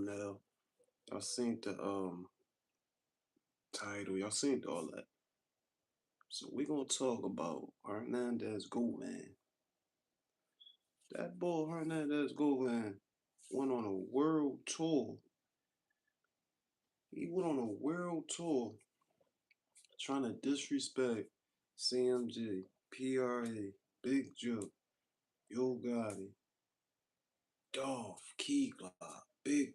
thumbnail. Y'all seen the title. Y'all seen all that. So we gonna talk about Hernandez Govan. That boy Hernandez Govan went on a world tour. He went on a world tour trying to disrespect CMG, PRA, Big Joe, Yo Gotti, Dolph, Key Glock, Big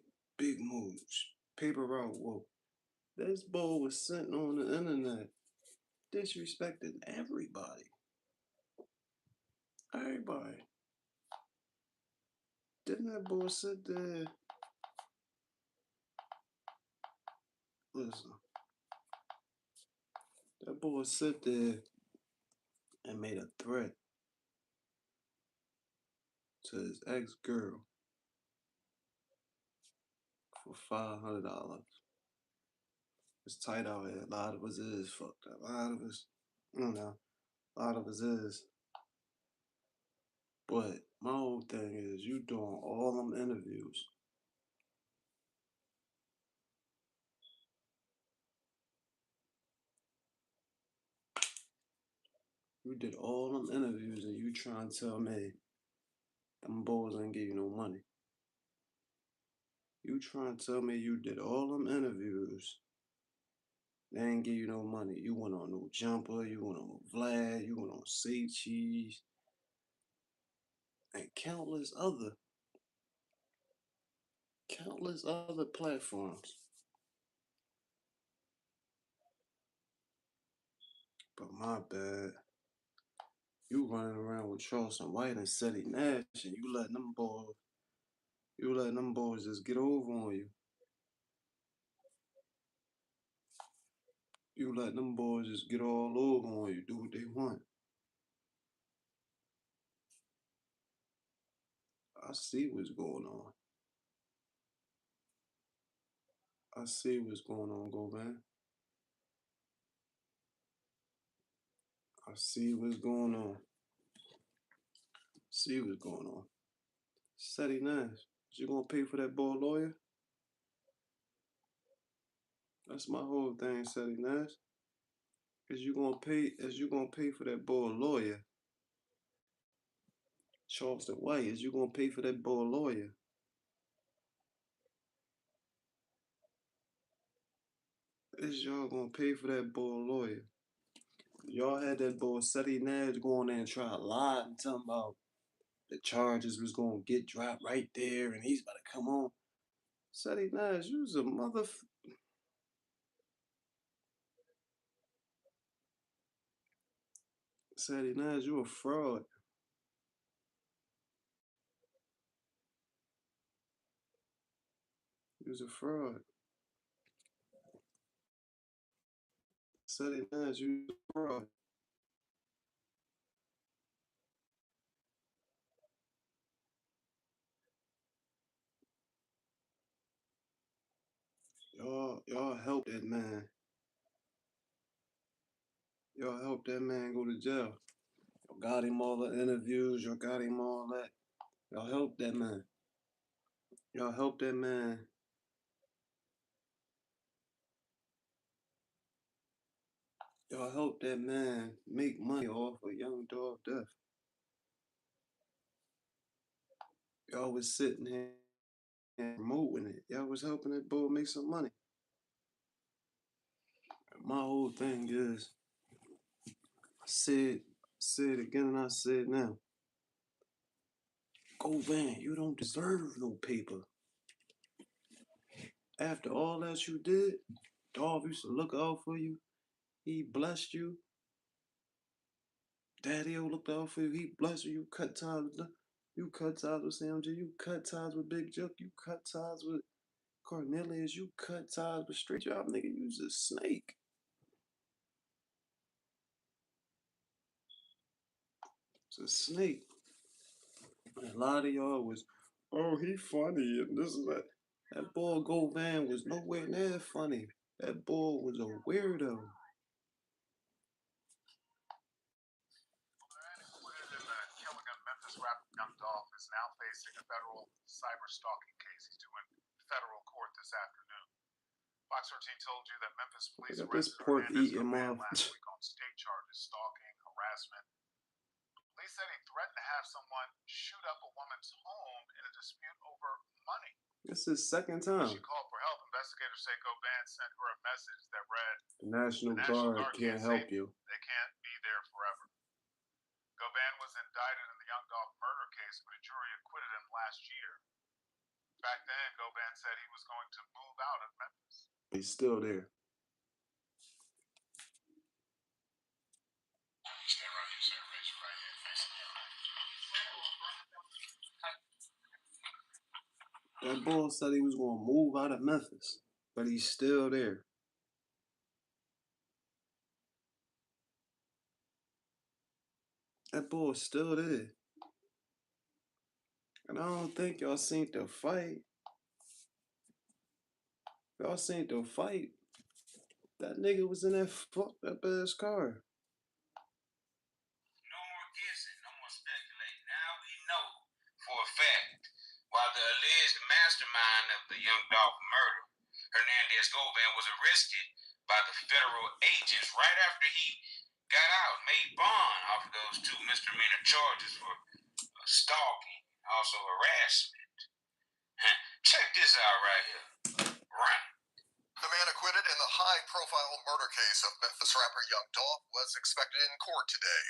Moves, Paper Route Whoa. This boy was sitting on the internet disrespecting everybody. Everybody. Didn't that boy sit there? Listen, that boy sit there and made a threat to his ex-girl for $500. It's tight out here. A lot of us is fucked up. A lot of us, a lot of us is. But my whole thing is you doing all them interviews. You did all them interviews and you trying to tell me them boys ain't give you no money. You trying to tell me you did all them interviews, they ain't give you no money. You went on no jumper, you went on Vlad, you went on Say Cheese, and countless other platforms. But my bad, you running around with Charleston White and Seti Nash, and you letting them boys just get over on you. You let them boys just get all over on you, do what they want. I see what's going on. I see what's going on, go man. I see what's going on. See what's going on. Seti Nash, is you gonna pay for that boy lawyer? That's my whole thing, Seti Nash. Is you gonna pay for that boy lawyer? Charleston White, is you gonna pay for that boy lawyer? Is y'all gonna pay for that boy lawyer? Y'all had that boy Seti Nash go in there and try to lie and tell him about the charges was gonna get dropped right there and he's about to come on. Seti Nash, you was a Seti Nash, you a fraud. You was a fraud. Seti Nash, you was a fraud. Y'all helped that man. Y'all helped that man go to jail. Y'all got him all the interviews. Y'all got him all that. Y'all helped that man. Y'all helped that man. Y'all helped that man make money off of Young Dog death. Y'all was sitting here and promoting it. Y'all was helping that boy make some money. My whole thing is, I said again and I said now, go Van, you don't deserve no paper. After all that you did, Dolph used to look out for you. He blessed you. Daddy-O looked out for you. He blessed you. You cut ties with them. You cut ties with CMG. You cut ties with Big Joke. You cut ties with Cornelius. You cut ties with Straight Job. Nigga, you was a snake. It's a snake. And a lot of y'all was, oh, he funny and this and that. That boy Govan was nowhere near funny. That boy was a weirdo. Memphis rapper Young Dolph is now facing a federal cyber stalking case. He's doing federal this afternoon. Fox 13 told you that Memphis police Look at this arrested pork Hernandez eating Govan mouth. last week on state charges, stalking, harassment. Police said he threatened to have someone shoot up a woman's home in a dispute over money. This is second When time. she called for help, investigators say Govan sent her a message that read, The National Guard can't help you. They can't be there forever. Govan was indicted in the Young Dolph murder case, but a jury acquitted him last year. Back then, Govan said he was going to move out of Memphis. He's still there. Stand right here, sir. Raise your right hand facing you. That boy said he was going to move out of Memphis, but he's still there. That boy's still there. And I don't think y'all seen the fight. Y'all seen the fight. That nigga was in that fucked up ass car. No more guessing, no more speculating. Now we know for a fact, while the alleged mastermind of the Young Dolph murder, Hernandez Govan, was arrested by the federal agents right after he got out, made bond off of those two misdemeanor charges for stalking, also harassment. Check this out right here. Right. The man acquitted in the high-profile murder case of Memphis rapper Young Dolph was expected in court today.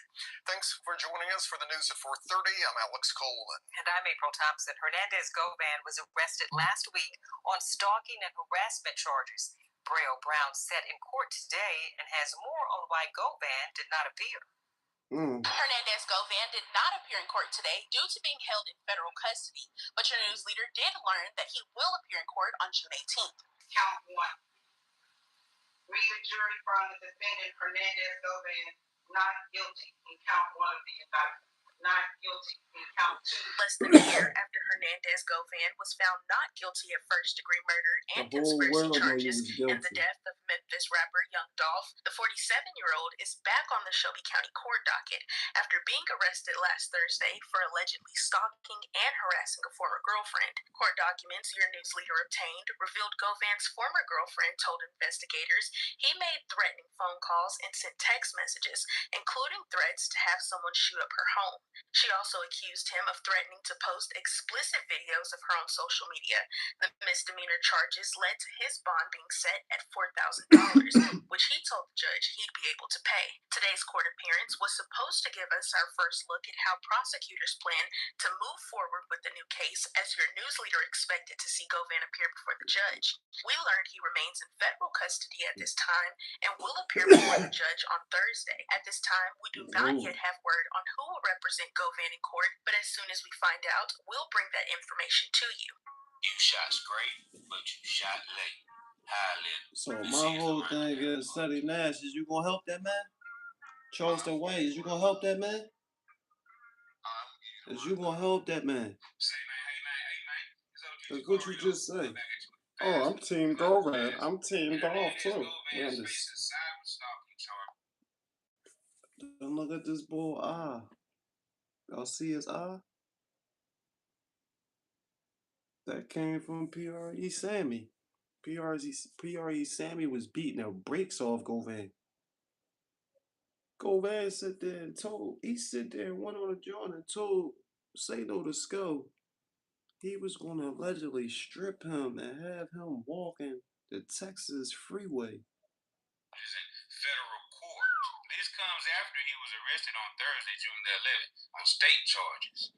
Thanks for joining us for the news at 4:30. I'm Alex Coleman. And I'm April Thompson. Hernandez Govan was arrested last week on stalking and harassment charges. Braille Brown sat in court today and has more on why Govan did not appear. Hernandez Govan did not appear in court today due to being held in federal custody, but your news leader did learn that he will appear in court on June 18th. Count 1. Read the jury from the defendant Hernandez Govan not guilty in count 1 of the indictment. Not guilty in count 2. Less than a year after Hernandez Govan was found not guilty of first-degree murder and conspiracy charges in the death of Memphis rapper Young Dolph, the 47-year-old is back on the Shelby County court docket after being arrested last Thursday for allegedly stalking and harassing a former girlfriend. Court documents your news leader obtained revealed Govan's former girlfriend told investigators he made threatening phone calls and sent text messages, including threats to have someone shoot up her home. She also accused him of threatening to post explicit videos of her on social media. The misdemeanor charges led to his bond being set at $4,000, which he told the judge he'd be able to pay. Today's court appearance was supposed to give us our first look at how prosecutors plan to move forward with the new case, as your news leader expected to see Govan appear before the judge. We learned he remains in federal custody at this time and will appear before the judge on Thursday. At this time, we do not yet have word on who will represent Govan in court, but as soon as we find out, we'll bring that information to you. You shot straight, but you shot late. So my whole thing is, Sonny Nash, is you gonna help that man? Charleston White, is you gonna help that man? Is you gonna help that man? That's what you just said. Oh, I'm Team Govan. I'm Team Dolph too. Man, and look at this boy eye. Y'all see his eye? That came from PRE Sammy. PRE Sammy was beating the brakes off Govan. Govan sit there and went on a joint and told Say No to Skull he was gonna allegedly strip him and have him walking the Texas freeway. Federal court. This comes after he was arrested on Thursday, June the 11th, on state charges.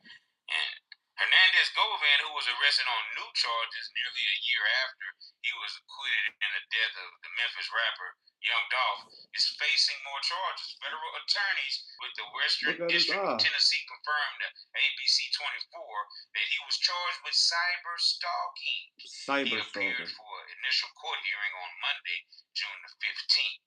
And Hernandez Govan, who was arrested on new charges nearly a year after he was acquitted in the death of the Memphis rapper Young Dolph, is facing more charges. Federal attorneys with the Western District of Tennessee confirmed to ABC 24 that he was charged with cyber stalking. He appeared for an initial court hearing on Monday, June the 15th.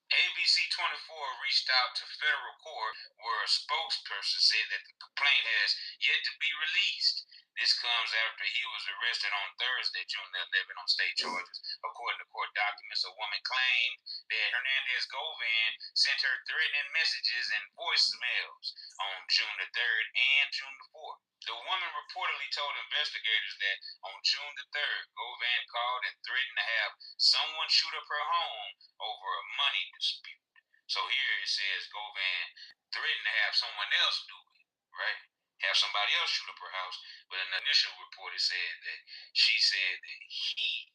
ABC 24 reached out to federal court where a spokesperson said that the complaint has yet to be released. This comes after he was arrested on Thursday, June the 11th, on state charges. According to court documents, a woman claimed that Hernandez Govan sent her threatening messages and voicemails on June the 3rd and June the 4th. The woman reportedly told investigators that on June the 3rd, Govan called and threatened to have someone shoot up her home over a money dispute. So here it says Govan threatened to have someone else do it, right? Have somebody else shoot up her house. But in the initial report, it said that she said that he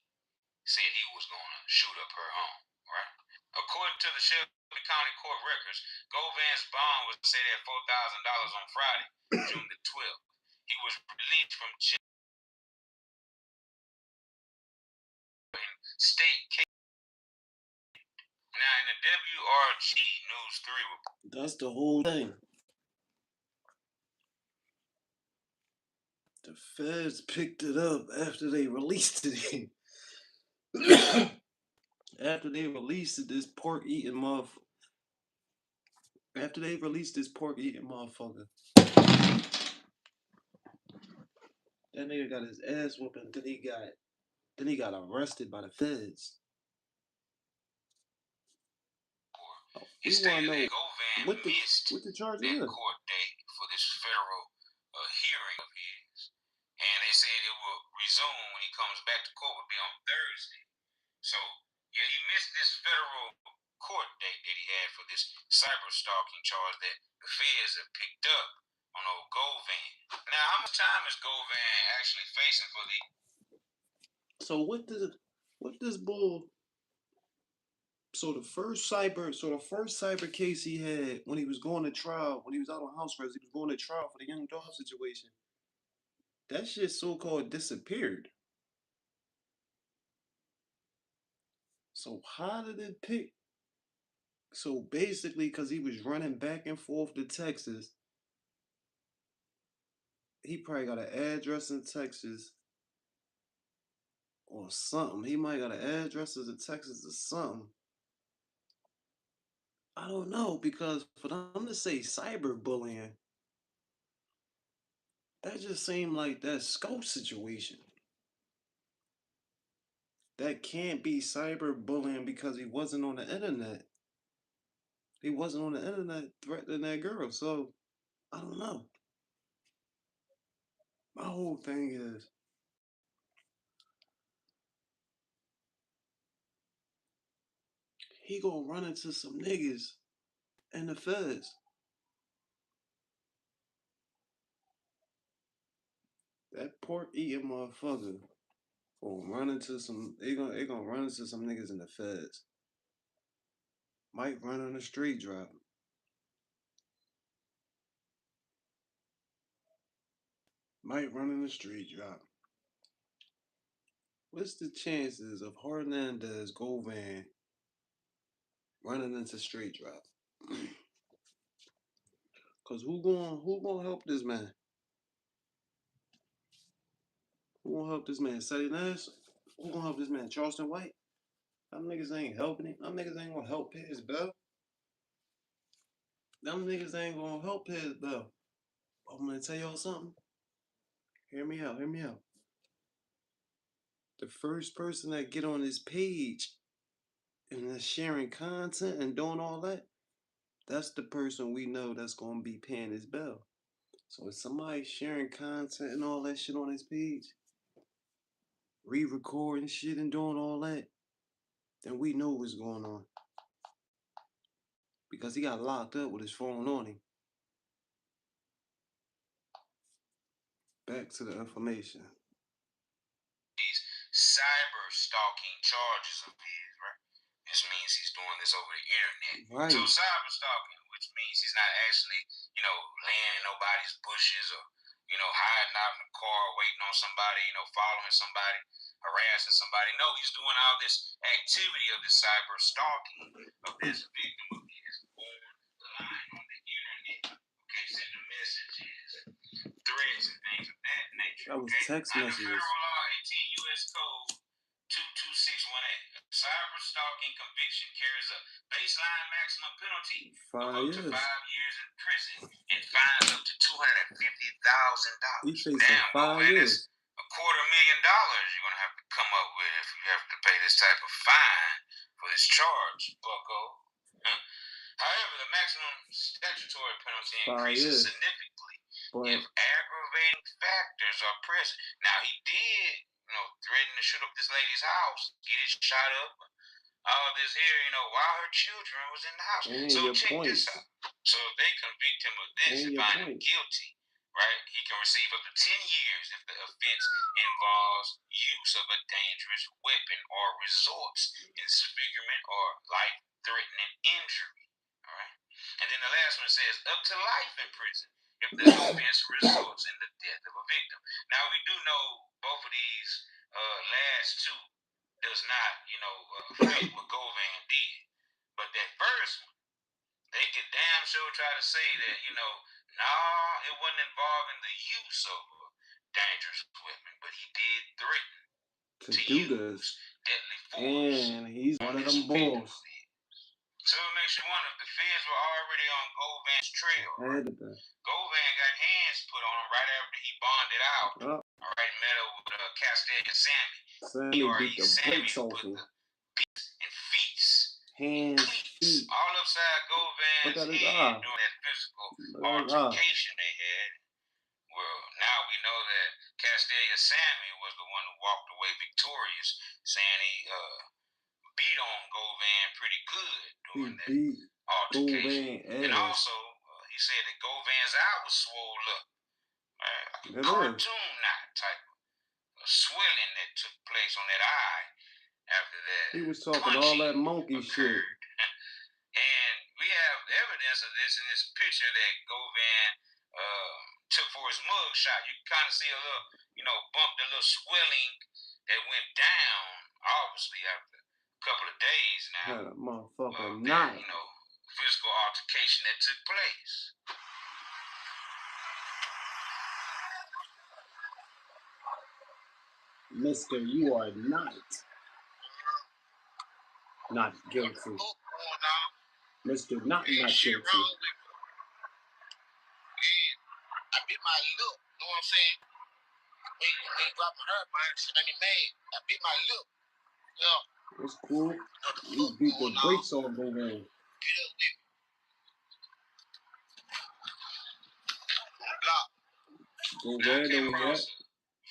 said he was going to shoot up her home, right? According to the Shelby County Court records, Govan's bond was set at $4,000 on Friday, June the 12th. He was released from jail in state case. Now, in the WRG News 3 report. That's the whole thing. The feds picked it up after they released it. After they released it, this pork eating motherfucker. After they released this pork eating motherfucker, that nigga got his ass whooping. Then he got arrested by the feds. We want to know what the charge is. Court date for this federal hearing of his, and they said it will resume when he comes back to court. Will be on Thursday. So yeah, he missed this federal court date that he had for this cyber stalking charge that the feds have picked up on old Govan. Now, how much time is Govan actually facing for the? So what this bull? So the first cyber case he had when he was going to trial, when he was out on house arrest, he was going to trial for the young dog situation. That shit so-called disappeared. So how did it pick? So basically, because he was running back and forth to Texas, he probably got an address in Texas or something. He might got an address in Texas or something. I don't know, because for them to say cyberbullying, that just seemed like that scope situation. That can't be cyberbullying because he wasn't on the internet. He wasn't on the internet threatening that girl, so I don't know. My whole thing is, he gonna run into some niggas in the feds. That pork eating motherfucker gonna run into some. They gonna run into some niggas in the feds. Might run on a street drop. Might run in the street drop. What's the chances of Hernandez Govan running into street drop? Cause who gonna help this man? Who gonna help this man? Sadie Nash? Who gonna help this man? Charleston White? Them niggas ain't helping him. Them niggas ain't gonna help his bell. Them niggas ain't gonna help his bell. I'm gonna tell y'all something. Hear me out. The first person that get on this page and is sharing content and doing all that, that's the person we know that's gonna be paying his bill. So if somebody's sharing content and all that shit on his page, re-recording shit and doing all that, then we know what's going on. Because he got locked up with his phone on him. Back to the information. These cyber stalking charges of his, right? This means he's doing this over the internet. Right. So cyber stalking, which means he's not actually, laying in nobody's bushes or, hiding out in the car, waiting on somebody, following somebody, harassing somebody. No, he's doing all this activity of the cyber stalking of this victim of his online on the internet. Okay, sending messages, threats, and things of that nature. That was text messages. Under federal law 18 U.S. Code 22618, cyber stalking conviction carries a baseline maximum penalty of up to 5 years in prison and fines up to $250,000. He facing 5 years. $250,000 you're gonna have to come up with if you have to pay this type of fine for this charge, bucko. However, the maximum statutory penalty increases significantly if aggravating factors are present. Now, he did threatened to shoot up this lady's house, get it shot up. All this here, while her children was in the house. And so your check points. this out. So if they convict him of this and find him guilty, right, he can receive up to 10 years if the offense involves use of a dangerous weapon or results in disfigurement or life-threatening injury. All right. And then the last one says up to life in prison if the offense results in the death of a victim. Now we do know both of these last two does not, fit what Govan did. But that first one, they could damn sure try to say that, nah, it wasn't involving the use of a dangerous weapon, but he did threaten to do use this. deadly force. And he's one of them bulls. So it makes you wonder if the feds were already on Govan's trail. Had to be. Govan got hands put on him right after he bonded out. All right, met up with Castelli and Sammy. Sammy beat the brakes off him. And feast. Hands, feet. All upside Govan's head during that physical altercation they had. Well, now we know that Castelli Sammy was the one who walked away victorious, saying he beat on Govan pretty good during that altercation. And also, he said that Govan's eye was swole up. Like a cartoon knot type of swelling that took place on that eye after that. He was talking all that monkey shit. And we have evidence of this in this picture that Govan took for his mug shot. You can kind of see a little, bump, the little swelling that went down, obviously, after a couple of days now. Had a motherfucking knot. Physical altercation that took place. Mister, you are not guilty. Mr. Not guilty. I bit my lip, you know what I'm saying? They dropped my hair, man, shit made me mad. I bit my lip. Yeah. It's cool. You beat the brakes off Govan. Get up with me. Govan don't yet.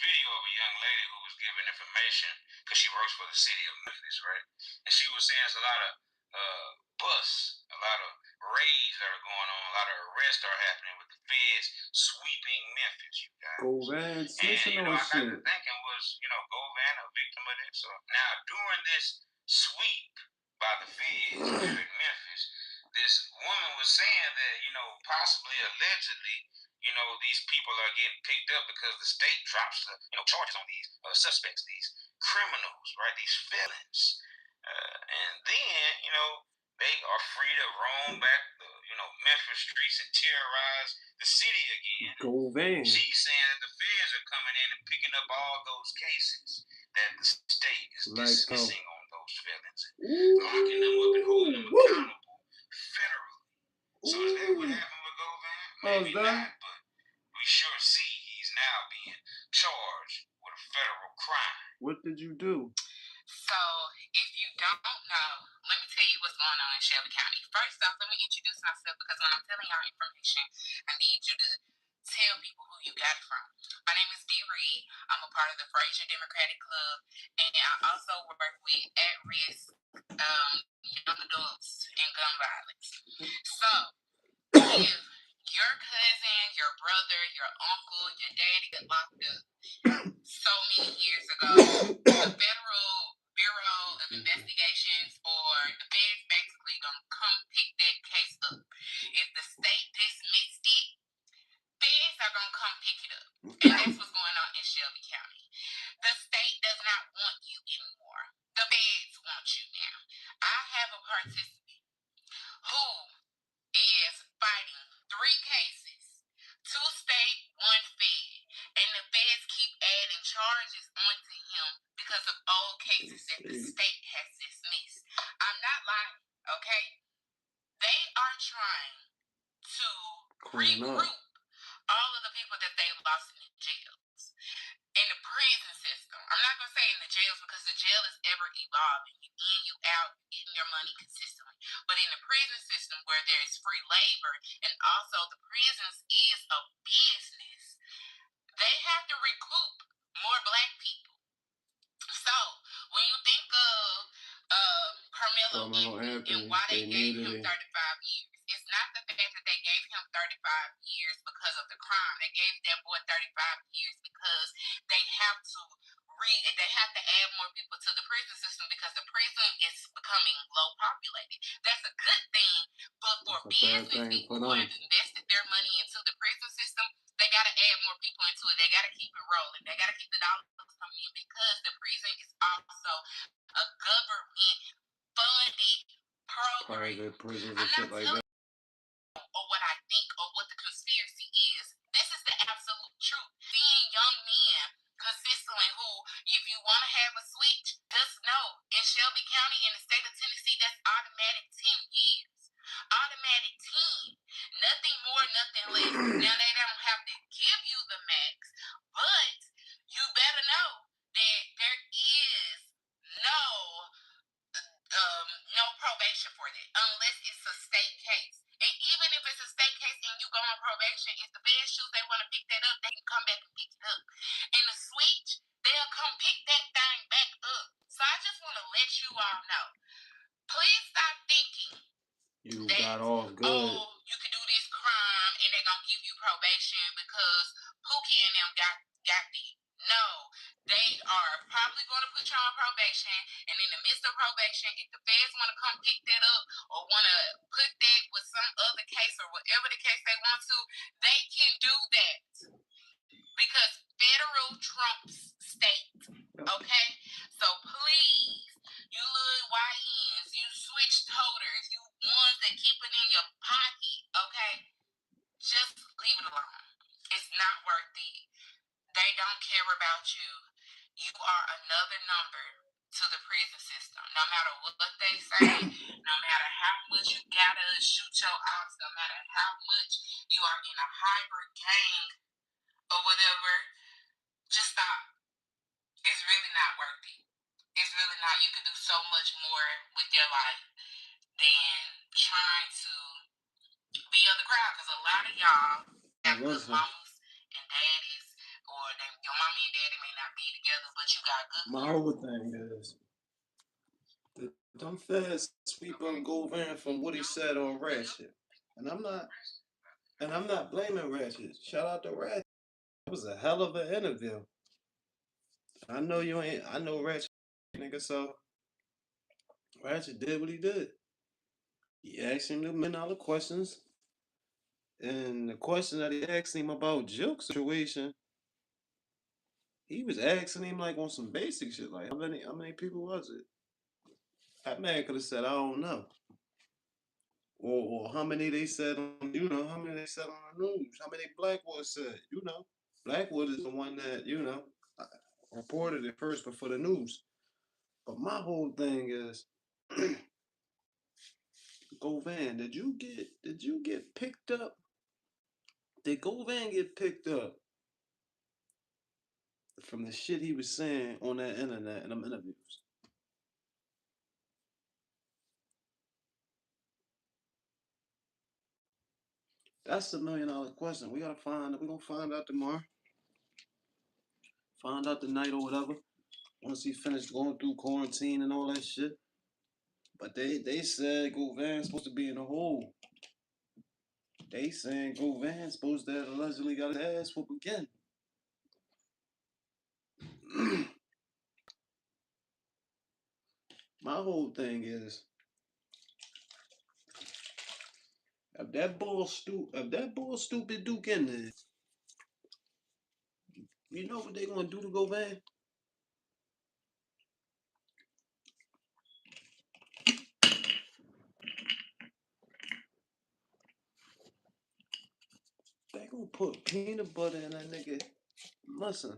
Video of a young lady who was giving information because she works for the city of Memphis, right? And she was saying there's a lot of a lot of raids that are going on, a lot of arrests are happening with the feds sweeping Memphis, you guys. Govan snitching on I got shit. to thinking was, Govan a victim of this? So now during this sweep by the feds here in Memphis, this woman was saying that, possibly allegedly, these people are getting picked up because the state drops the, charges on these suspects, these criminals, right? These felons. And then, they are free to roam back the, Memphis streets and terrorize the city again. Govan. She's saying that the feds are coming in and picking up all those cases that the state is dismissing on those felons and locking them up and holding them accountable federally. So is that what happened with Govan? Maybe not, but we sure see he's now being charged with a federal crime. What did you do? So, if you don't know, let me tell you what's going on in Shelby County. First off, let me introduce myself because when I'm telling y'all information, I need you to tell people who you got it from. My name is Dee Reed. I'm a part of the Fraser Democratic Club, and I also work with at-risk young adults in gun violence. So, if your cousin, your brother, your uncle, your daddy got locked up so many years ago, the Federal Bureau of Investigations or the feds basically gonna come pick that case up. If the state dismissed it, feds are gonna come pick it up. And that's what's going on in Shelby County. The state does not want you anymore. The feds want you now. I have a participant who is fighting 3 cases, 2 state, 1 fed, and the feds keep adding charges onto him because of old cases that the state has dismissed. I'm not lying, okay? They are trying to regroup all of the people that they lost in the jails, in the prison system. I'm not going to say in the jails because the jail is ever evolving. You in, you out, getting your money consistently. But in the prison system where there is free labor and also the prisons is a business, they have to recruit more black people. So when you think of Carmelo Anthony and why they gave him 35 years, it's not the fact that they gave him 35 years because of the crime. They gave that boy 35 years because they have to add more people to the prison system because the prison is becoming low populated. That's a good thing, but for business people who have invested their money into the prison system, they got to add more people into it. They got to keep it rolling. They got to keep the dollars coming in because the prison is also a government funded program. Private prisons and shit like that. Or what I think or what the conspiracy is. This is the absolute truth. Seeing young men consistently who, if you want to have a switch, just know in Shelby County in the state of Tennessee, that's automatic 10 years. Automatic 10. Nothing more, nothing less. Now they don't have to give you the max, but you better know that there is no probation for that unless it's a state case. And even if it's a state case and you go on probation, if the feds choose they want to pick that up, they can come back and pick it up. And the switch, they'll come pick that thing back up. So I just want to let you all know, please stop thinking you got off good. You could do this crime and they're going to give you probation because Pookie and them got the. No, they are probably going to put you on probation, and in the midst of probation, if the feds want to come pick that up or want to put that with some other case or whatever the case they want to, they can do that because federal trumps state. Okay, so please, you little YNs, you switch toters, you ones that keep it in your pocket, okay, just leave it alone. It's not worth it. They don't care about you. You are another number to the prison system. No matter what they say, no matter how much you gotta shoot your ops, no matter how much you are in a hybrid gang or whatever, just stop. It's really not worth it. It's really not. You could do so much more with your life than trying to be of the crowd because a lot of y'all have good mamas and daddies. Or your mommy and daddy may not be together, but you got good. My whole thing is, them feds sweep up Govan from what he said on Ratchet, and I'm not blaming Ratchet. Shout out to Ratchet. It was a hell of an interview. I know you ain't. I know Ratchet, nigga. So Ratchet did what he did. He asked him the $1 million questions, and the question that he asked him about Joke's situation. He was asking him like on some basic shit, like how many people was it? That man could have said, I don't know. Or how many they said on, how many they said on the news, how many Blackwood said, Blackwood is the one that, reported it first before the news. But my whole thing is, Govan, did you get picked up? Did Govan get picked up from the shit he was saying on that internet in them interviews? That's the $1 million question. We're gonna find out tomorrow. Find out tonight or whatever. Once he finished going through quarantine and all that shit. But they said Govan's supposed to be in the hole. They saying Govan's supposed to have allegedly got his ass whooped again. My whole thing is, if that bull stupid Duke in there, you know what they gonna do to Govan? They gonna put peanut butter in that nigga. Listen.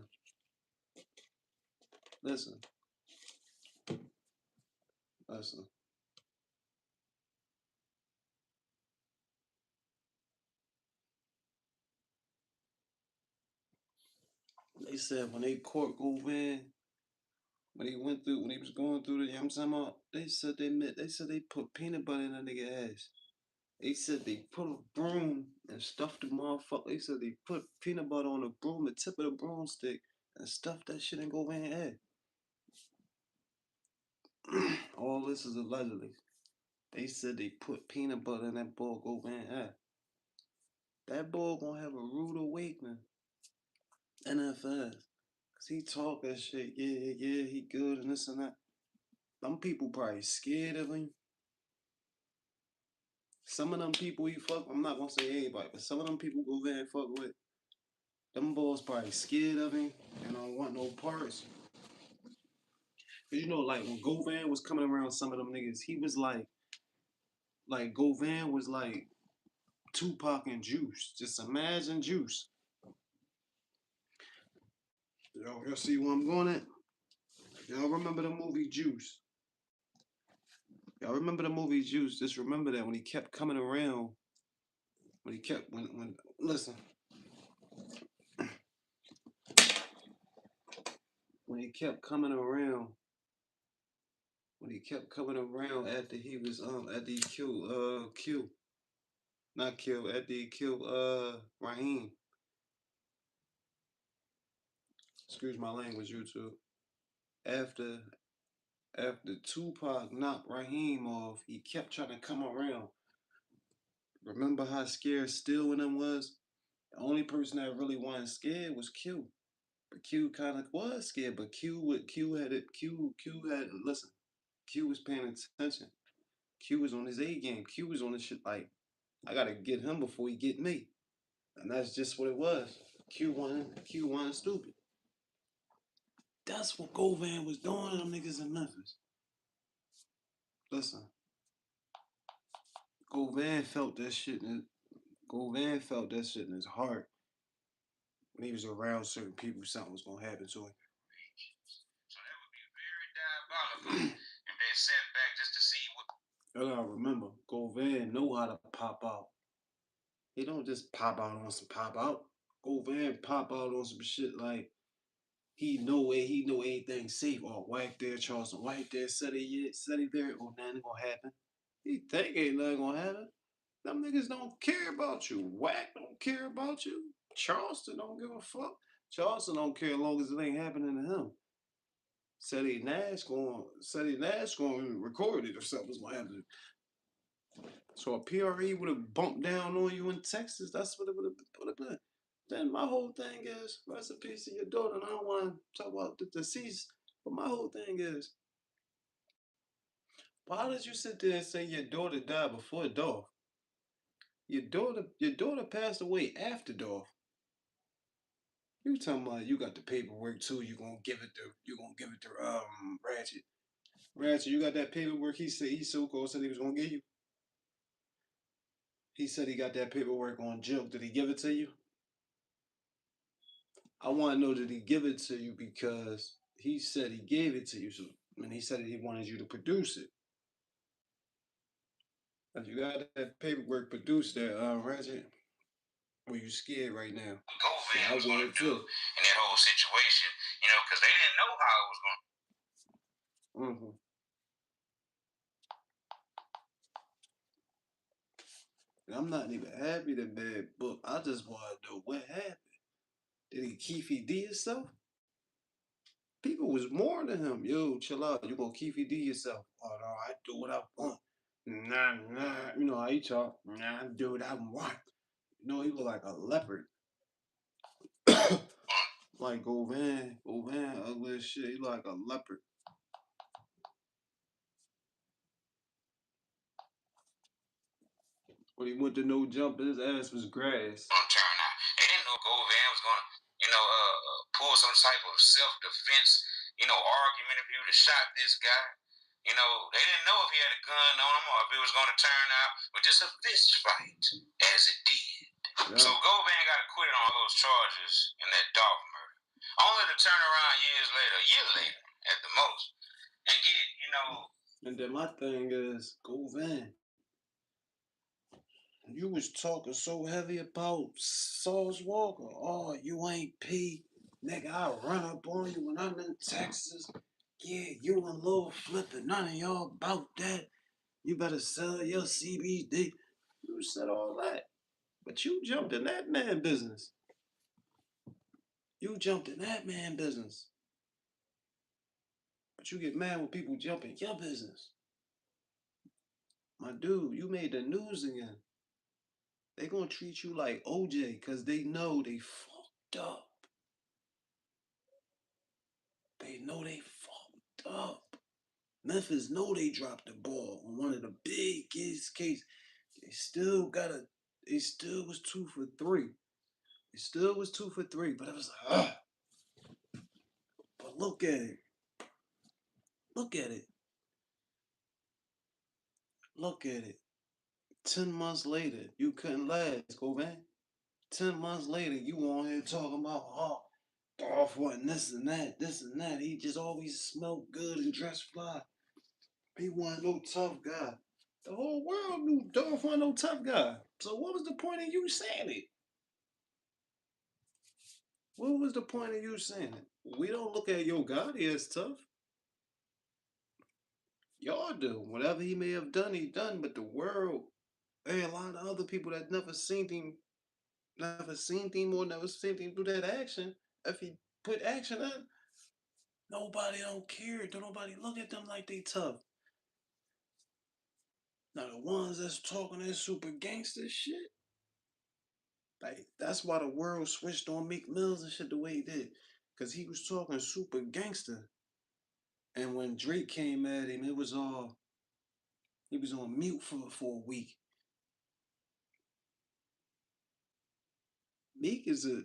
They said when they caught Govan, when he was going through the, you know what I'm talking about? They said they put peanut butter in that nigga ass. They said they put a broom and stuffed the motherfucker. They said they put peanut butter on the broom, the tip of the broomstick, and stuffed that shit in Govan's head. know this is allegedly. They said they put peanut butter in that boy Govan ass. That boy gonna have a rude awakening. NFS. Cause he talk that shit. Yeah, he good and this and that. Them people probably scared of him. Some of them people he fuck, I'm not gonna say everybody, but some of them people Govan fuck with, them boys probably scared of him and don't want no parts. Cause you know, like when Govan was coming around some of them niggas, he was like Govan was like Tupac and Juice. Just imagine Juice. Y'all see where I'm going at? Y'all remember the movie Juice? Y'all remember the movie Juice? Just remember that when he kept coming around, when listen, when he kept coming around after he was after he killed after he killed Raheem. Excuse my language, YouTube. After Tupac knocked Raheem off, he kept trying to come around. Remember how scared Still and them was? The only person that really wasn't scared was Q. But Q kind of was scared, but Q had listen. Q was paying attention. Q was on his A game. Q was on his shit like, I gotta get him before he get me. And that's just what it was. Q wasn't stupid. That's what Govan was doing to them niggas in Memphis. Listen. Govan felt that shit in his heart when he was around certain people. Something was gonna happen to him. So that would be very diabolical if they sat back just to see what. You gotta remember, Govan know how to pop out. He don't just pop out on some pop out. Govan pop out on some shit like he know anything safe. Or White there, Charleston White there, said he there, or nothing gonna happen. He think ain't nothing gonna happen. Them niggas don't care about you. Wack don't care about you. Charleston don't give a fuck. Charleston don't care as long as it ain't happening to him. Said Nash going record it or something's gonna happen. So a PRE would have bumped down on you in Texas. That's what it would have been. Then my whole thing is, rest in peace to your daughter. And I don't want to talk about the deceased, but my whole thing is, why did you sit there and say your daughter died before Dolph? Your daughter passed away after Dolph. You talking about you got the paperwork too? You gonna give it to Ratchet. Ratchet, you got that paperwork? He said he so-called said he was gonna give you. He said he got that paperwork on Joke. Did he give it to you? I want to know, did he give it to you? Because he said he gave it to you. So, and he said he wanted you to produce it. If you got that paperwork produced there, Ratchet, or you scared right now? Govan was going to do in that whole situation, because they didn't know how it was going to. I'm not even happy that bad book. I just want to know what happened. Did he Keefy D himself? People was more than him. Yo, chill out. You gonna Keefy D yourself? Oh no, I do what I want. Nah. You know how he talk. Nah, I do what I want. You know, he look like a leopard. Like Govan ugly as shit. He look like a leopard. When he went to no jump, his ass was grass. Turn out. They didn't know Govan was going to, pull some type of self-defense, argument if he would have shot this guy. They didn't know if he had a gun on him or if it was going to turn out with just a fist fight, as it did. Yeah. So Govan got acquitted on those charges in that Dolph murder. Only to turn around a year later at the most, and get, And then my thing is, Govan, you was talking so heavy about Sauce Walker. Oh, you ain't P. Nigga, I'll run up on you when I'm in Texas. Yeah, you and Lil Flippin', none of y'all about that. You better sell your CBD. You said all that. But you jumped in that man business. But you get mad when people jump in your business. My dude, you made the news again. They gonna treat you like OJ because they know they fucked up. They know they fucked up. Memphis know they dropped the ball on one of the biggest cases. They still was 2 for 3. It still was 2 for 3, but it was like, But look at it. Look at it. Look at it. 10 months later, you couldn't last, go man. 10 months later, you on here talking about, Dolph wasn't this and that. He just always smelled good and dressed fly. He wasn't no tough guy. The whole world knew Dolph wasn't no tough guy. So what was the point of you saying it? What was the point of you saying it? We don't look at Yo Gotti as tough. Y'all do. Whatever he may have done, he done. But the world, there are a lot of other people that never seen him do that action. If he put action in, nobody don't care. Don't nobody look at them like they tough. Now the ones that's talking that super gangster shit, like that's why the world switched on Meek Mills and shit the way he did. Cause he was talking super gangster. And when Drake came at him, it was all he was on mute for a week. Meek is a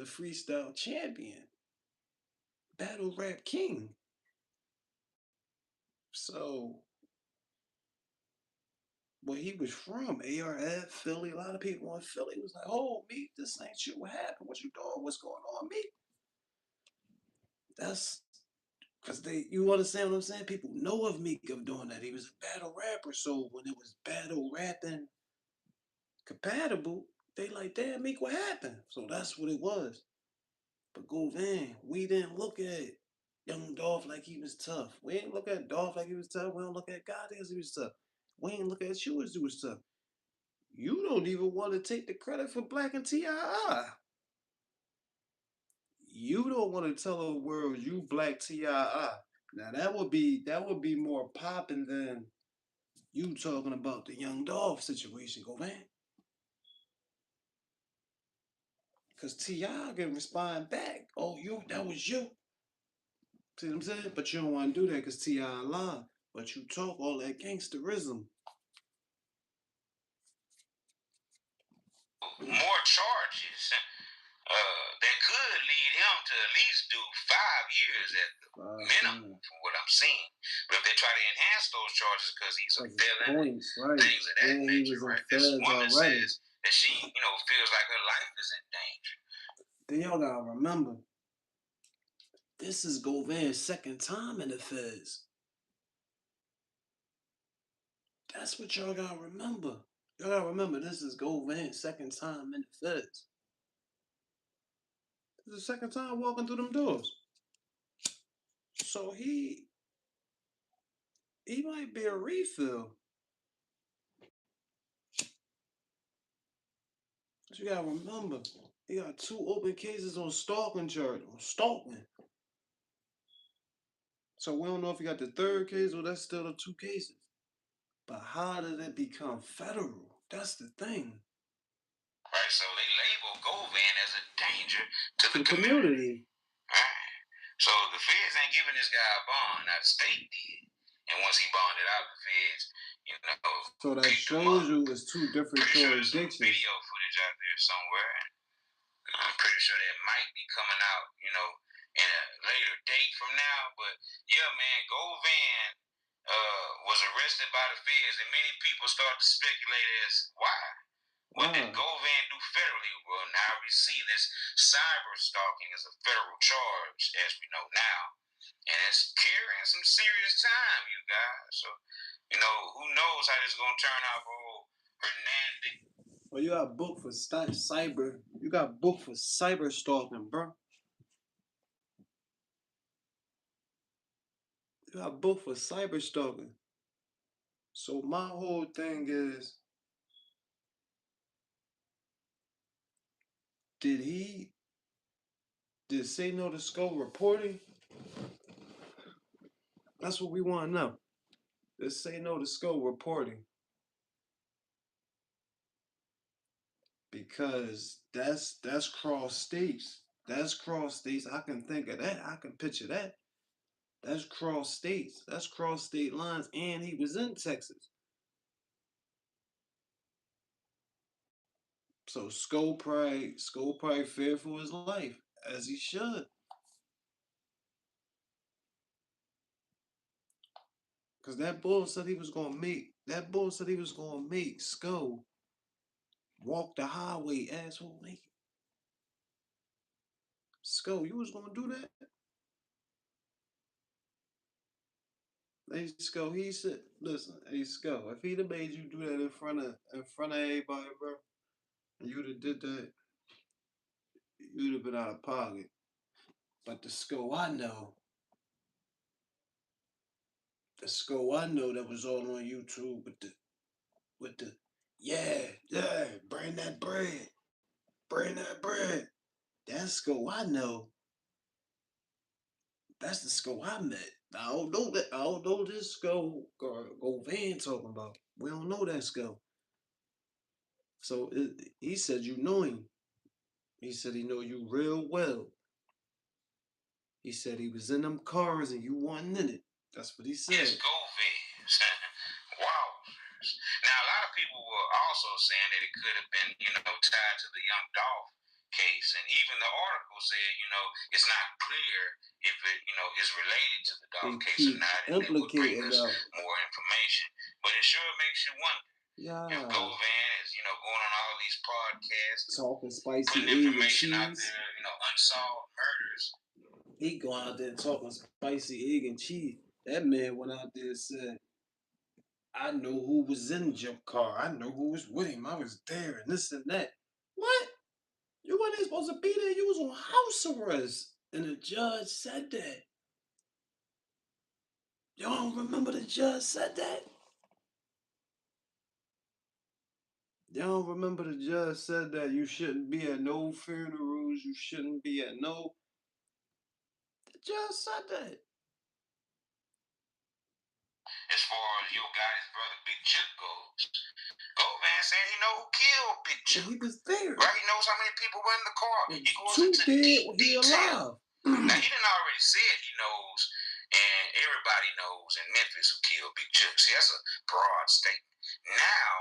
freestyle champion. Battle rap king. So where he was from, ARF, Philly, a lot of people in Philly was like, oh, Meek, this ain't shit. What happened? What you doing? What's going on, Meek? That's because you understand what I'm saying? People know of Meek of doing that. He was a battle rapper. So when it was battle rapping compatible, they like, damn, Meek, what happened? So that's what it was. But go Van, we didn't look at young Dolph like he was tough. We didn't look at Dolph like he was tough. We don't look at God as he was tough. We ain't look at you as he was tough. You don't even want to take the credit for Black and T.I.I. You don't want to tell the world you Black T.I.I. Now that would be more popping than you talking about the young Dolph situation, go man. Cause T.I. can respond back. Oh, that was you. See what I'm saying? But you don't want to do that because T.I. lied. But you talk all that gangsterism. More charges that could lead him to at least do 5 years at the minimum, from what I'm seeing. But if they try to enhance those charges because he's a felon, things of that nature, right? This woman says that she, feels like her life is in danger. Then y'all gotta remember, this is Govan's second time in the feds. That's what y'all gotta remember. Y'all gotta remember, this is Govan's second time in the feds. This is the second time walking through them doors. So he might be a refill. But you gotta remember, he got 2 open cases on stalking charge. On stalking. So we don't know if he got the 3rd case or that's still the 2 cases. But how did it become federal? That's the thing. Right, so they label Govan as a danger to the community. Right. So the feds ain't giving this guy a bond. Now the state did. And once he bonded out, the feds, So that shows you it's 2 different jurisdictions. There's some video footage out there somewhere. I'm pretty sure that might be coming out, in a later date from now. But yeah, man, Govan was arrested by the feds, and many people start to speculate as why. What did Govan do federally? Well, now we see this cyber stalking as a federal charge, as we know now. And it's carrying some serious time, you guys. So, who knows how this is going to turn out for Hernandez. Well, you got booked for cyber. You got booked for cyber stalking, bro. You got booked for cyber stalking. So my whole thing is, did Say No to Skull reporting? That's what we want to know. Let's say no to Skull reporting. Because that's cross states. That's cross states. I can think of that. I can picture that. That's cross states. That's cross state lines. And he was in Texas. So Skull probably feared for his life, as he should. Cause that bull said he was gonna make Skull walk the highway, asshole naked. Skull, you was gonna do that? Hey Skull, he said, listen, hey Skull, if he'd have made you do that in front of everybody, bro, and you'd have did that, you'd have been out of pocket. But the Skull I know that was all on YouTube with the yeah, bring that bread. Bring that bread. That Skull I know. That's the Skull I met. I don't know that. I don't know this Skull go Van talking about. We don't know that Skull. So he said you know him. He said he know you real well. He said he was in them cars and you wasn't in it. That's what he said. It's Govans. Wow. Now, a lot of people were also saying that it could have been, tied to the Young Dolph case. And even the article said, it's not clear if it, is related to the Dolph case or not. And it would bring us more information. But it sure makes you wonder. Yeah. If Govan is, going on all these podcasts, talking spicy putting information out there, unsolved murders. He going out there talking spicy egg and cheese. That man went out there and said, I know who was in your car. I know who was with him. I was there and this and that. What? You weren't supposed to be there. You was on house arrest. And the judge said that. Y'all don't remember the judge said that? Y'all don't remember the judge said that you shouldn't be at no funerals. You shouldn't be at no... The judge said that. As far as your guy's brother Big Jip goes, Govan said he know who killed Big Jip. He was there. Right? He knows how many people were in the car. And he goes two into dead, deep detail. Alive. Now, he didn't already said he knows, and everybody knows in Memphis who killed Big Jip. See, that's a broad statement. Now,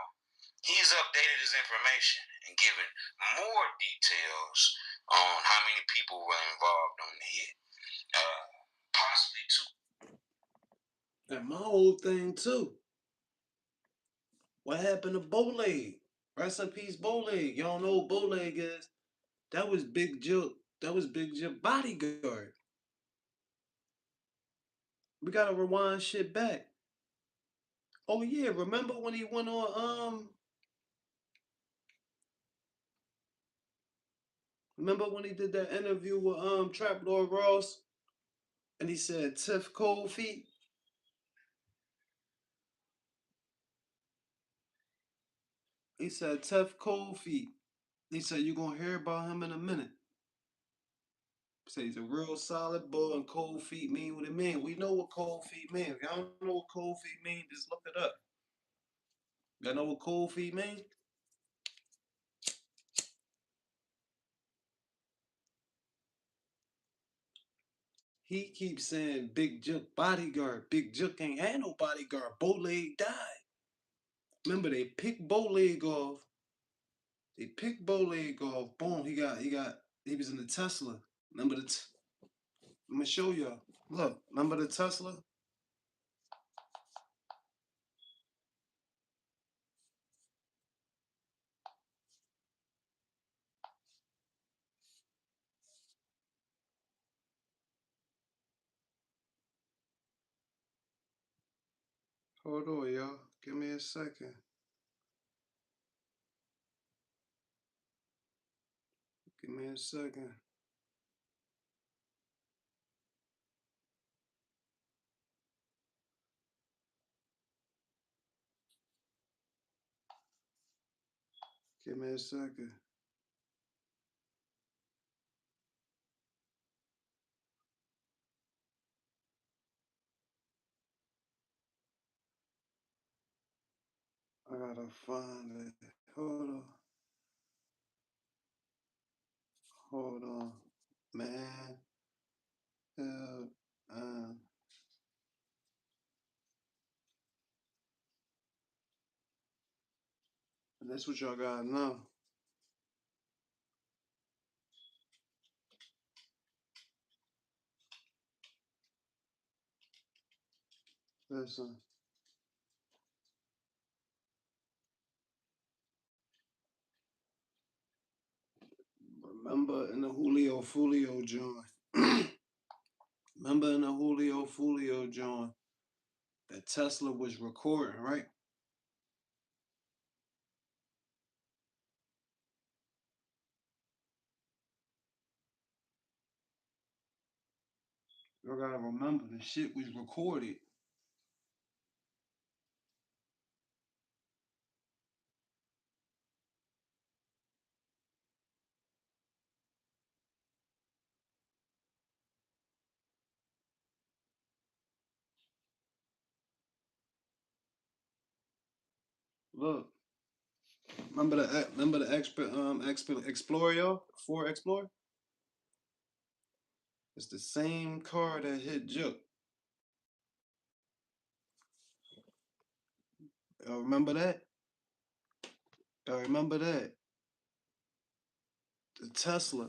he's updated his information and given more details on how many people were involved on the hit. Possibly two. And my whole thing too. What happened to Bowleg? Rest in peace, Bowleg. Y'all know who Bowleg is. That was Big Jip. That was Big Jip bodyguard. We gotta rewind shit back. Oh yeah, remember when he went on remember when he did that interview with Trap Lord Ross? And he said Tiff Cold Feet? He said Tiff Cold Feet. He said you're gonna hear about him in a minute. He said he's a real solid boy and cold feet mean what it mean. We know what cold feet mean. If y'all don't know what cold feet mean, just look it up. Y'all know what cold feet mean? He keeps saying Big Jook bodyguard. Big Jook ain't had no bodyguard. Bowleg died. Remember, they picked Bowleg off. They picked Bowleg off. Boom, he was in the Tesla. Remember I'm gonna show y'all. Look, remember the Tesla? Hold on, y'all. Give me a second. Give me a second. Give me a second. gotta find it. Hold on. Hold on. Man. Help. And that's what y'all gotta know. Listen. Remember in the Julio Fulio joint. Remember in the Julio Fulio joint that Tesla was recording, right? You gotta remember the shit was recorded. Look, remember the Explorer, y'all? Ford Explorer. It's the same car that hit Juke. Y'all remember that? Y'all remember that? The Tesla.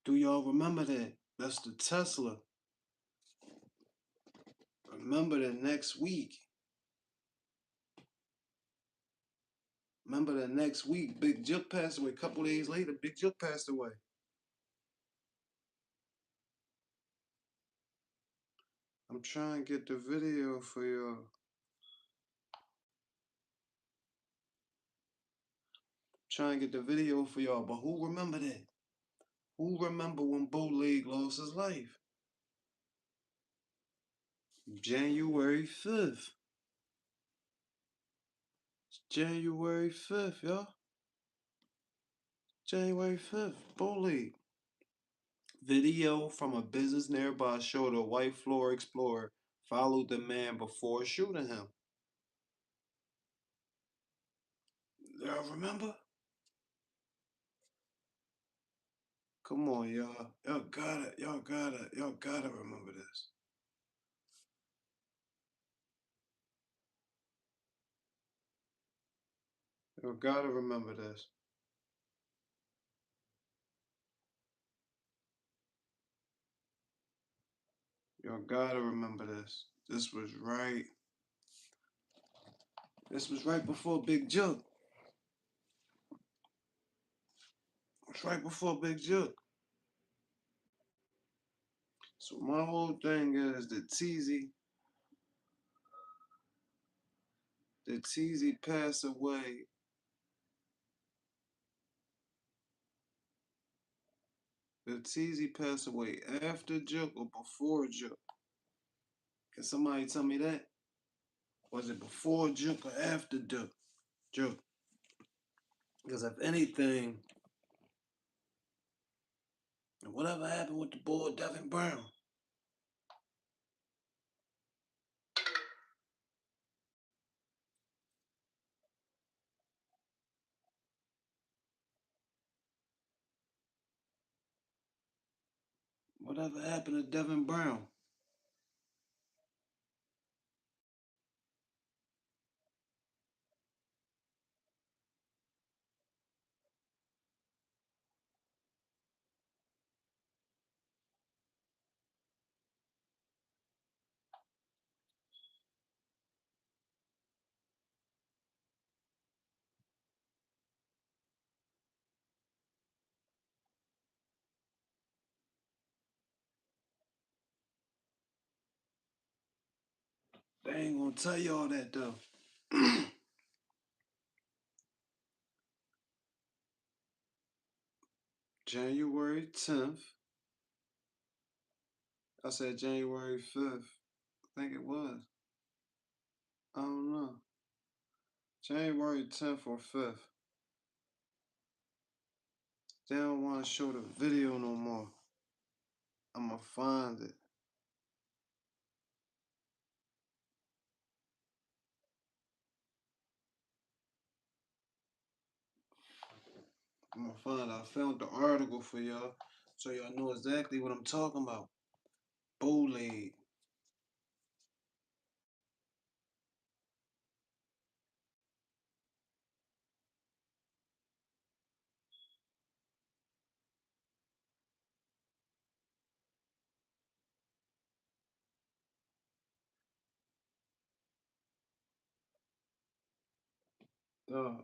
Do y'all remember that? That's the Tesla. Remember the next week. Remember the next week, Big Juke passed away. A couple days later, Big Juke passed away. I'm trying to get the video for y'all. Trying to get the video for y'all, but who remember that? Who remember when Bowleg lost his life? January 5th. January 5th, y'all. January 5th, Bowleg. Video from a business nearby showed a white Ford Explorer followed the man before shooting him. Y'all remember? Come on, y'all. Y'all gotta remember this. Y'all gotta remember this. Y'all gotta remember this. This was right. This was right before Big Juke. It was right before Big Juke. So my whole thing is that Teezy passed away. Did Teezy pass away after Juke or before Juke? Can somebody tell me that? Was it before Juke or after Juke? Because if anything, whatever happened with the boy Devin Brown? Whatever happened to Devin Brown? They ain't gonna tell you all that though. January 10th. I said January 5th. I think it was. I don't know. January 10th or 5th. They don't want to show the video no more. I'ma find it. I'm gonna find. I found the article for y'all, so y'all know exactly what I'm talking about. Bowleg. Dog.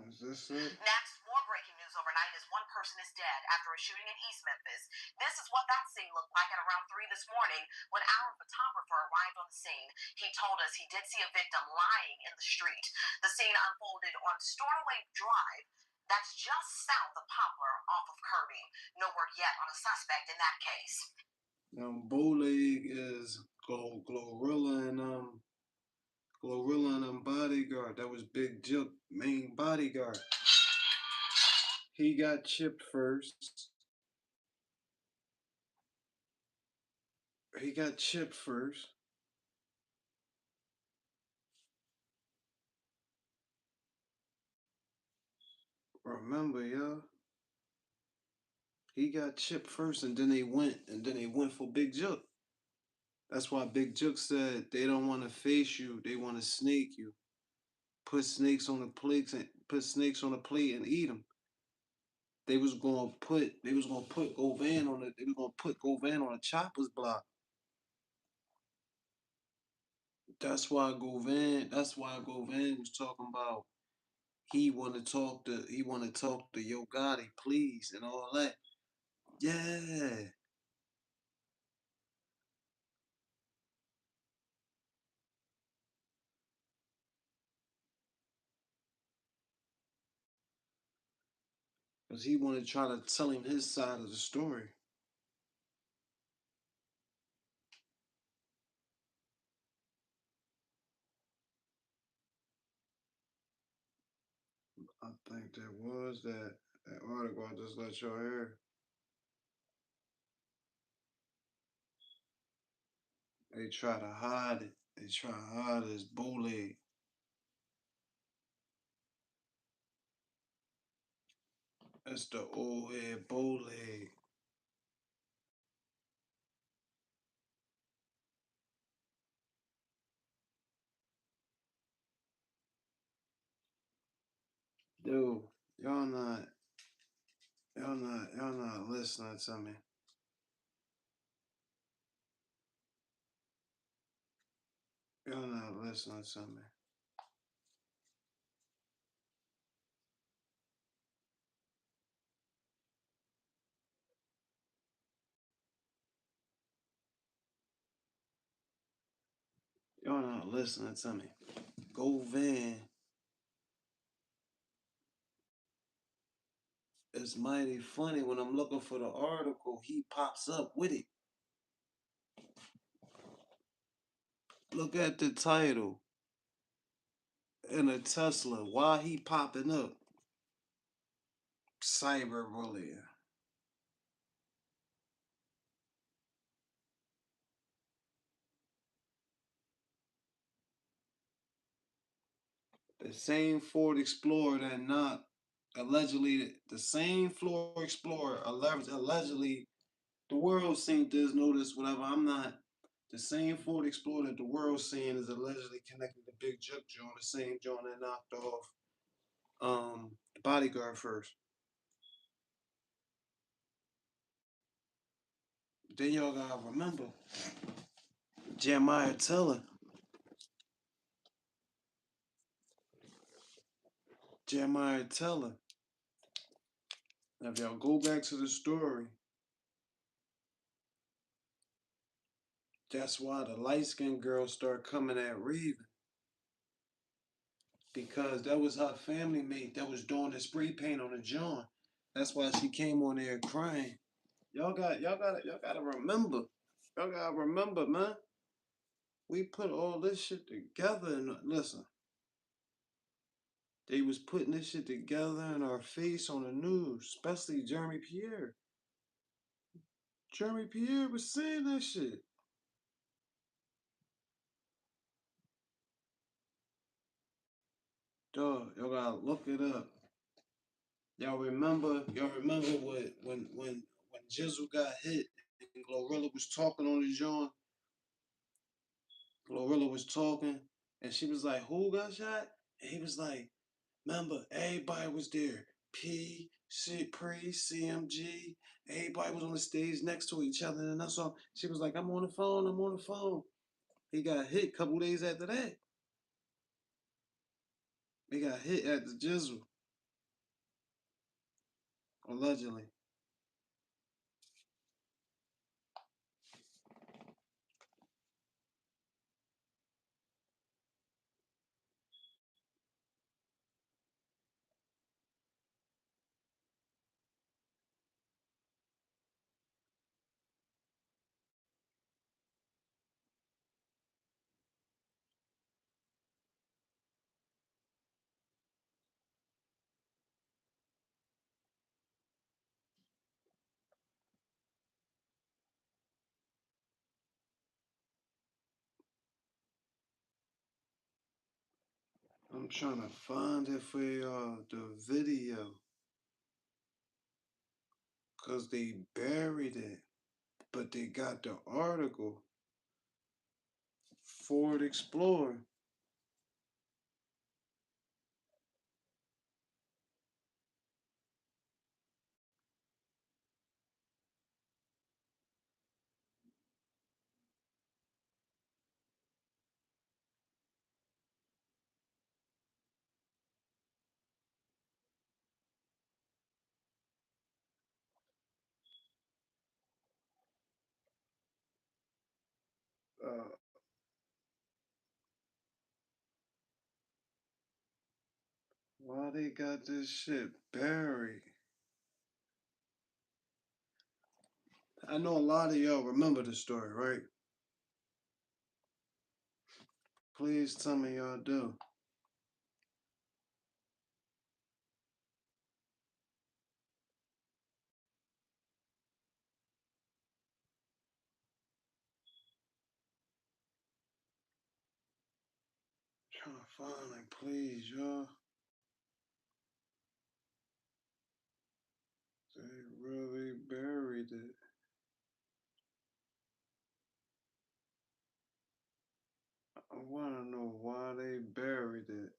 Is this it? Next, more breaking news overnight as one person is dead after a shooting in East Memphis. This is what that scene looked like at around 3 this morning when our photographer arrived on the scene. He told us he did see a victim lying in the street. The scene unfolded on Stornoway Drive. That's just south of Poplar off of Kirby. No word yet on a suspect in that case. Now, Bowleg is Glorilla and bodyguard. That was Big Jook, main bodyguard. He got chipped first. He got chipped first. Remember, y'all. He got chipped first, and then they went for Big Jook. That's why Big Jook said they don't want to face you, they want to snake you. Put snakes on the plate and eat them. They was gonna put Govan on it. They was gonna put Govan on a chopper's block. That's why Govan was talking about he wanna talk to Yo Gotti, please, and all that. Yeah. Cause he wanna try to tell him his side of the story. I think there was that article I just let y'all hear. They try to hide it. They try to hide his Bowleg. That's the old head Bowleg. Dude, y'all not listening to me. Y'all not listening to me. Y'all not listening to me. Govan is mighty funny. When I'm looking for the article, he pops up with it. Look at the title. In a Tesla. Why he popping up? Cyberbullying. The same Ford Explorer that knocked allegedly the same Ford Explorer allegedly the world seen this, notice, whatever. I'm not. The same Ford Explorer that the world's seeing is allegedly connected to Big Jook joint, the same joint that knocked off the bodyguard first. Then y'all gotta remember Jeremiah Teller. Jeremiah Teller. Now if y'all go back to the story, that's why the light-skinned girl started coming at Raven. Because that was her family mate that was doing the spray paint on the John. That's why she came on there crying. Y'all gotta remember. Y'all gotta remember, man. We put all this shit together and listen. They was putting this shit together in our face on the news, especially Jeremy Pierre. Jeremy Pierre was saying that shit. gotta look it up. Y'all remember what when Jizzle got hit and Glorilla was talking on the joint? Glorilla was talking and she was like, who got shot? And he was like, remember, everybody was there. P, C, Pre, CMG, everybody was on the stage next to each other. And that's all. She was like, I'm on the phone. He got hit a couple days after that. He got hit at the Jizzle. Allegedly. I'm trying to find it for the video. Cause they buried it. But they got the article. Ford Explorer. Why they got this shit buried? I know a lot of y'all remember the story, right? Please tell me y'all do. Trying to find it, please, y'all. They really buried it. I want to know why they buried it.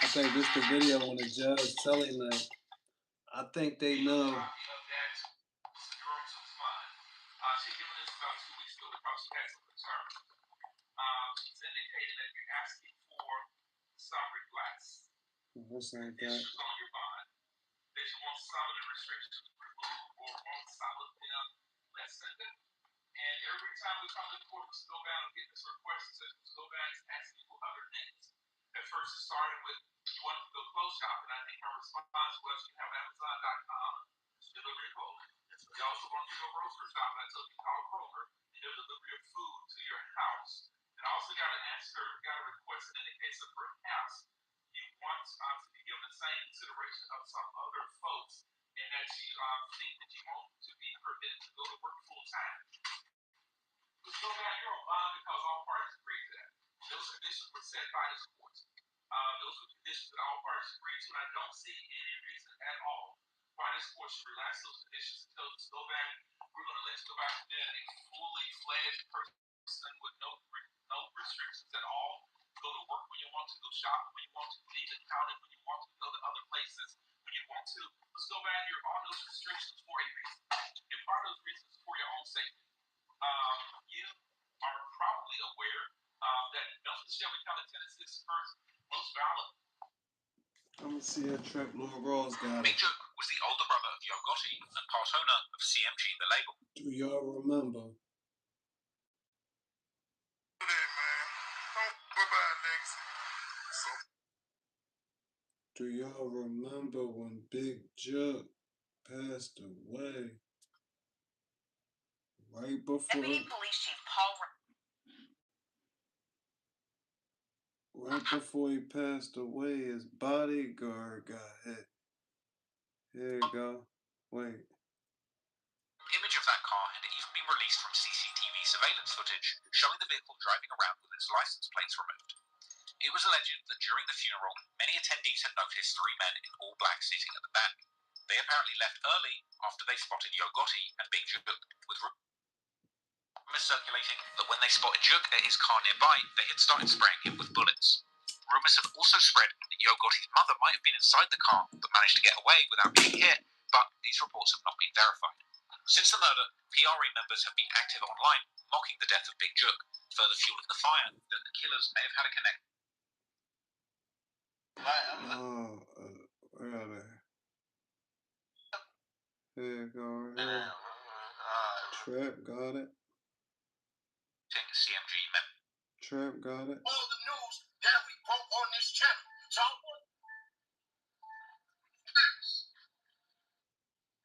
I think this the video on the judge telling them. I think they know. She's indicated that you're asking for some requests. What's like that? Issues on your bond. That you want some of the restrictions removed or want some of them lessened. And every time we come to court, Mr. Govan will get this request that says Mr. Govan is asking for other things. At first, it started with you want to go clothes shopping. I think her response was you have Amazon.com, delivery of clothing. You also want to go grocery shopping. I told you call Kroger and do delivery of food to your house. And I also got an answer, got a request that indicates that perhaps you want to be given the same consideration of some other folks, and that you think that you want to be permitted to go to work full time. So now you're on bond because all parties agreed to that. Those conditions were set by this court. Those were conditions that all parties agreed to, and I don't see any reason at all why this court should relax those conditions and tell us to go back. We're going to let you go back to being a fully fledged person with no restrictions at all. Go to work when you want to, go shopping when you want to, leave the county when you want to, go to other places when you want to. Let's go back here on those restrictions for a reason. And part of those reasons is for your own safety. You are probably aware that Memphis, Shelby County, Tennessee is first most violent. I'm gonna see a track Lil Rawls got it. Big Joke was the older brother of Yo Gotti and part owner of CMG, the label. Do y'all remember? Do y'all remember when Big Joke passed away? Right before. Deputy Police Chief Paul. Right before he passed away, his bodyguard got hit. Here you go. Wait. been released from CCTV surveillance footage showing the vehicle driving around with its license plates removed. It was alleged that during the funeral, many attendees had noticed 3 men in all black sitting at the back. They apparently left early after they spotted Yo Gotti and Big Juk, with rumours circulating that when they spotted Juk at his car nearby, they had started spraying him with bullets. Rumours have also spread that Yo Gotti's mother might have been inside the car but managed to get away without being hit, but these reports have not been verified. Since the murder, PRE members have been active online, mocking the death of Big Juk, further fueling the fire that the killers may have had a connection. Where are they? Here, go here. Trap got it. CMG members. Trap got it. All the news that we broke on this channel. So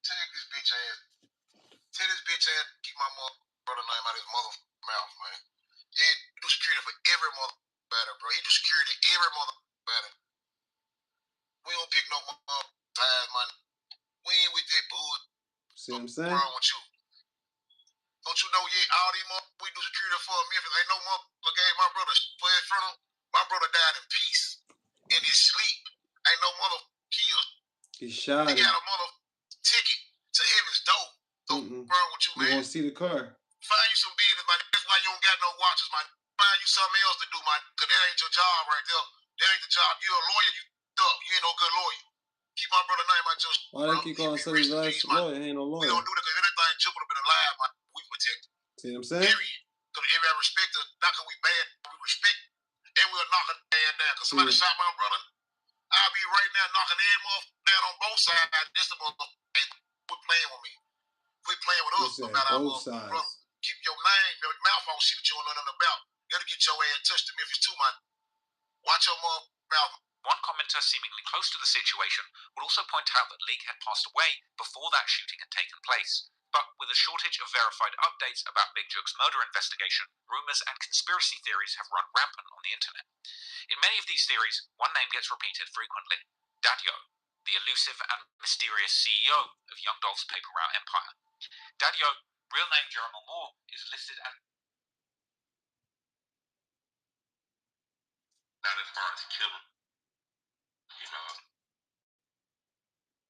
tell this bitch ass. Tell this bitch ass to keep my brother name out of his mouth, man. Yeah, he do security for every better, bro. He do security every better. We don't pick no size, man. We ain't with that bull. See what I'm saying? Wrong with you? Don't you know, all these we do security for Memphis. Ain't no motherfucker gave my brother for his funeral. My brother died in peace, in his sleep. Ain't no killed. He shot him. He got a ticket to heaven's door. Don't wrong with you, man. You want to see the car? Find you some business, man. That's why you don't got no watches, man. Find you something else to do, man. Because that ain't your job right there. That ain't the job. You're a lawyer, you up. You ain't no good lawyer. Keep my brother name out your Why they keep calling say his last lawyer? He ain't no lawyer. We don't do that because anything Chip would have been alive, man. We protect him. See what I'm saying? Period. Because every respect us, not because we bad, we respect. And we'll knock a man down. Because somebody shot my brother. I'll be right now knocking every motherfucker down on both sides. This the motherfucker. Quit playing with me. Quit playing with us about our brother. Keep your name, your mouth on shit you don't know nothing about. You gotta get your ass touched to Memphis too, man. Watch your mouth. One commenter seemingly close to the situation would also point out that Leak had passed away before that shooting had taken place. But with a shortage of verified updates about Big Juk's murder investigation, rumours and conspiracy theories have run rampant on the internet. In many of these theories, one name gets repeated frequently: Dadyo, the elusive and mysterious CEO of Young Dolph's paper route empire. Dadyo, real name Jeremy Moore, is listed as not as far as killing, you know.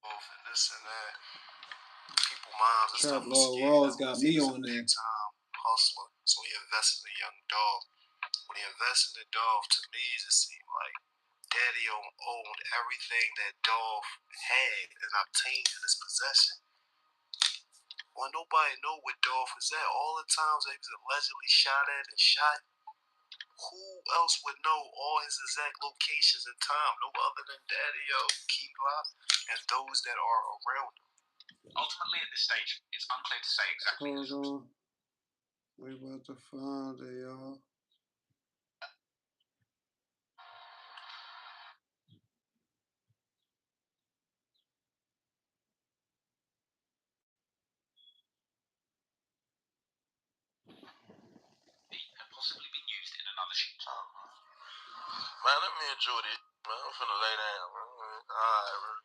Both and this and that. People minds and Trap stuff. Lord Rawls got me on there. Time hustler. So he invested in Young Dolph. When he invested in Dolph, to me it just seemed like Daddy owned everything that Dolph had and obtained in his possession. Well, nobody know where Dolph was at. All the times that he was allegedly shot at and shot, who else would know all his exact locations and time? No other than Daddy-O, Key-Lock, and those that are around him. Ultimately, at this stage, it's unclear to say exactly. Hold on. We about to find it, y'all. Had possibly been used in another shoot. Man, let me enjoy this. Man, I'm finna lay down. Alright, man.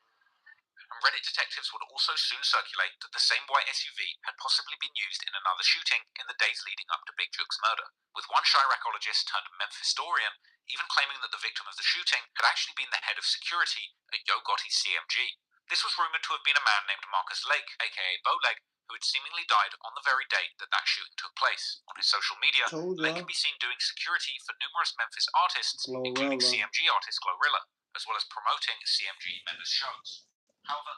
And Reddit detectives would also soon circulate that the same white SUV had possibly been used in another shooting in the days leading up to Big Juk's murder, with one Chiracologist turned Memphis-storian even claiming that the victim of the shooting had actually been the head of security at Yo Gotti's CMG. This was rumoured to have been a man named Marcus Lake, aka Bowleg, who had seemingly died on the very date that shooting took place. On his social media, Lake can be seen doing security for numerous Memphis artists, including CMG artist Glorilla, as well as promoting CMG members' shows. However,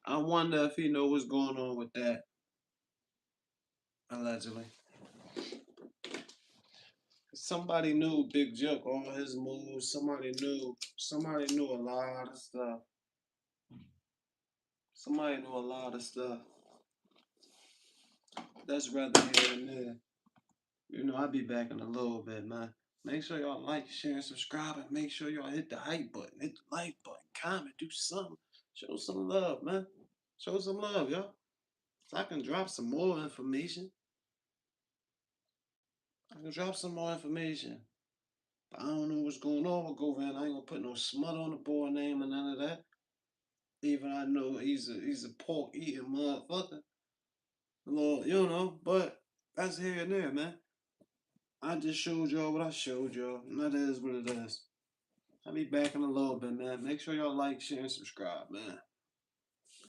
I wonder if he know what's going on with that. Allegedly. Somebody knew Big Juk, all his moves. Somebody knew a lot of stuff. Somebody knew a lot of stuff. That's rather here and there. You know, I'll be back in a little bit, man. Make sure y'all like, share, and subscribe, and make sure y'all hit the hype button, hit the like button, comment, do something. Show some love, man. Show some love, y'all. So I can drop some more information. But I don't know what's going on with Govan. I ain't gonna put no smut on the boy name or none of that. Even I know he's a pork eating motherfucker. a little, you know, but that's here and there, man. I just showed y'all what I showed y'all, and that is what it is. I'll be back in a little bit, man. Make sure y'all like, share, and subscribe, man.